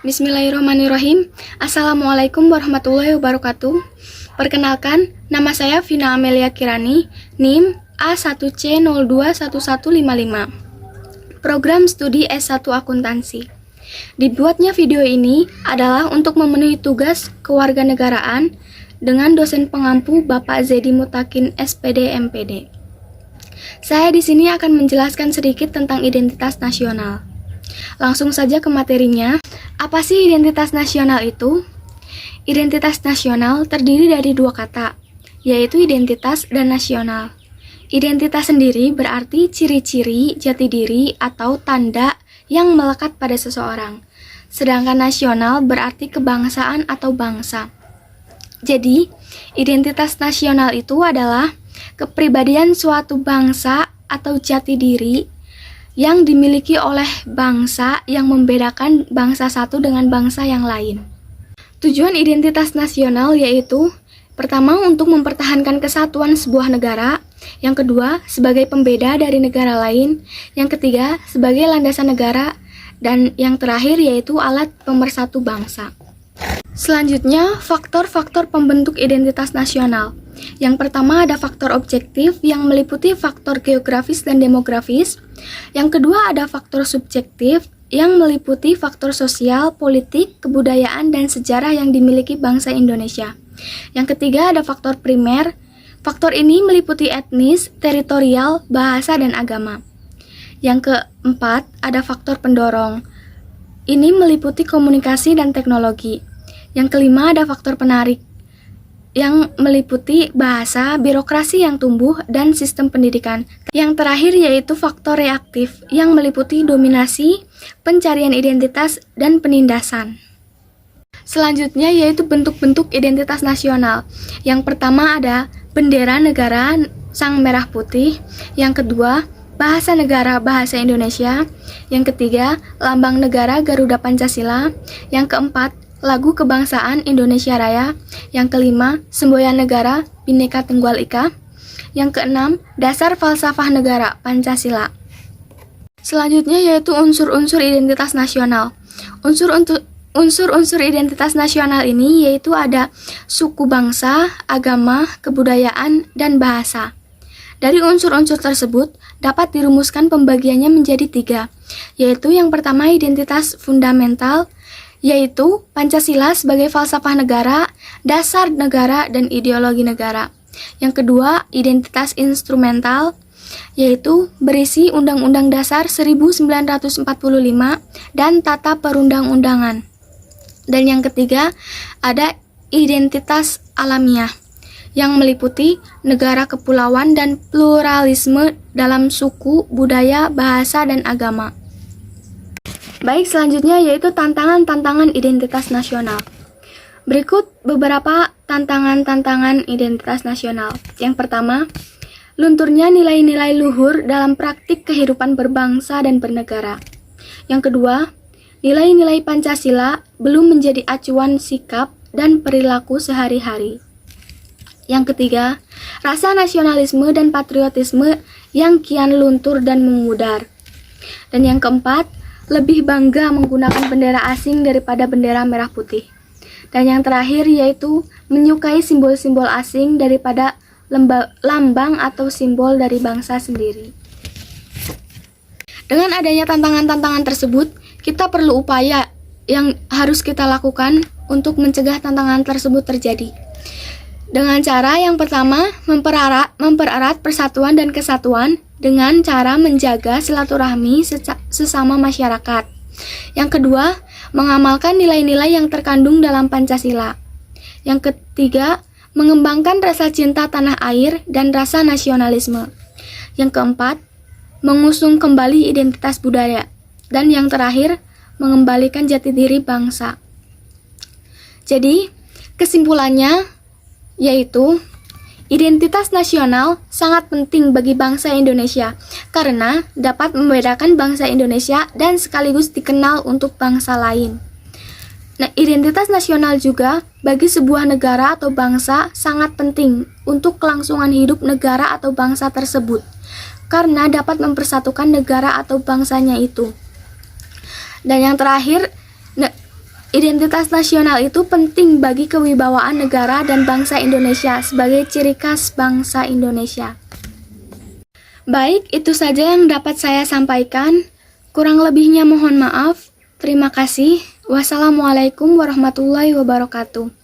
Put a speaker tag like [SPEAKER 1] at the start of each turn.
[SPEAKER 1] Bismillahirrahmanirrahim. Assalamualaikum warahmatullahi wabarakatuh. Perkenalkan, nama saya Vina Amelia Kirani, NIM A1C021155. Program studi S1 Akuntansi. Dibuatnya video ini adalah untuk memenuhi tugas kewarganegaraan dengan dosen pengampu Bapak Zedi Mutakin SPD MPD. Saya di sini akan menjelaskan sedikit tentang identitas nasional. Langsung saja ke materinya. Apa sih identitas nasional itu? Identitas nasional terdiri dari dua kata, yaitu identitas dan nasional. Identitas sendiri berarti ciri-ciri, jati diri, atau tanda yang melekat pada seseorang. Sedangkan nasional berarti kebangsaan atau bangsa. Jadi, identitas nasional itu adalah kepribadian suatu bangsa atau jati diri yang dimiliki oleh bangsa yang membedakan bangsa satu dengan bangsa yang lain. Tujuan identitas nasional yaitu pertama untuk mempertahankan kesatuan sebuah negara, yang kedua sebagai pembeda dari negara lain, yang ketiga sebagai landasan negara, dan yang terakhir yaitu alat pemersatu bangsa. Selanjutnya, faktor-faktor pembentuk identitas nasional. Yang pertama ada faktor objektif yang meliputi faktor geografis dan demografis. Yang kedua ada faktor subjektif yang meliputi faktor sosial, politik, kebudayaan, dan sejarah yang dimiliki bangsa Indonesia. Yang ketiga ada faktor primer. Faktor ini meliputi etnis, teritorial, bahasa, dan agama. Yang keempat ada faktor pendorong. Ini meliputi komunikasi dan teknologi. Yang kelima ada faktor penarik yang meliputi bahasa, birokrasi yang tumbuh, dan sistem pendidikan. Yang terakhir yaitu faktor reaktif yang meliputi dominasi, pencarian identitas, dan penindasan. Selanjutnya yaitu bentuk-bentuk identitas nasional. Yang pertama ada bendera negara sang merah putih. Yang kedua bahasa negara bahasa Indonesia. Yang ketiga lambang negara Garuda Pancasila. Yang keempat lagu kebangsaan Indonesia Raya. Yang kelima, semboyan negara Bhinneka Tunggal Ika. Yang keenam, dasar falsafah negara Pancasila. Selanjutnya yaitu unsur-unsur identitas nasional. Unsur-unsur identitas nasional ini yaitu ada suku bangsa, agama, kebudayaan, dan bahasa. Dari unsur-unsur tersebut dapat dirumuskan pembagiannya menjadi tiga, yaitu yang pertama identitas fundamental, yaitu Pancasila sebagai falsafah negara, dasar negara, dan ideologi negara. Yang kedua, identitas instrumental, yaitu berisi Undang-Undang Dasar 1945 dan Tata Perundang-undangan. Dan yang ketiga, ada identitas alamiah, yang meliputi negara kepulauan dan pluralisme dalam suku, budaya, bahasa, dan agama. Baik, selanjutnya yaitu tantangan-tantangan identitas nasional. Berikut beberapa tantangan-tantangan identitas nasional. Yang pertama, lunturnya nilai-nilai luhur dalam praktik kehidupan berbangsa dan bernegara. Yang kedua, nilai-nilai Pancasila belum menjadi acuan sikap dan perilaku sehari-hari. Yang ketiga, rasa nasionalisme dan patriotisme yang kian luntur dan memudar. Dan yang keempat, lebih bangga menggunakan bendera asing daripada bendera merah putih. Dan yang terakhir yaitu menyukai simbol-simbol asing daripada lambang atau simbol dari bangsa sendiri. Dengan adanya tantangan-tantangan tersebut, kita perlu upaya yang harus kita lakukan untuk mencegah tantangan tersebut terjadi. Dengan cara yang pertama, mempererat persatuan dan kesatuan dengan cara menjaga silaturahmi sesama masyarakat. Yang kedua, mengamalkan nilai-nilai yang terkandung dalam Pancasila. Yang ketiga, mengembangkan rasa cinta tanah air dan rasa nasionalisme. Yang keempat, mengusung kembali identitas budaya. Dan yang terakhir, mengembalikan jati diri bangsa. Jadi, kesimpulannya yaitu identitas nasional sangat penting bagi bangsa Indonesia karena dapat membedakan bangsa Indonesia dan sekaligus dikenal untuk bangsa lain. Nah, identitas nasional juga bagi sebuah negara atau bangsa sangat penting untuk kelangsungan hidup negara atau bangsa tersebut karena dapat mempersatukan negara atau bangsanya itu. Dan yang terakhir, Identitas nasional itu penting bagi kewibawaan negara dan bangsa Indonesia sebagai ciri khas bangsa Indonesia. Baik, itu saja yang dapat saya sampaikan. Kurang lebihnya mohon maaf. Terima kasih. Wassalamualaikum warahmatullahi wabarakatuh.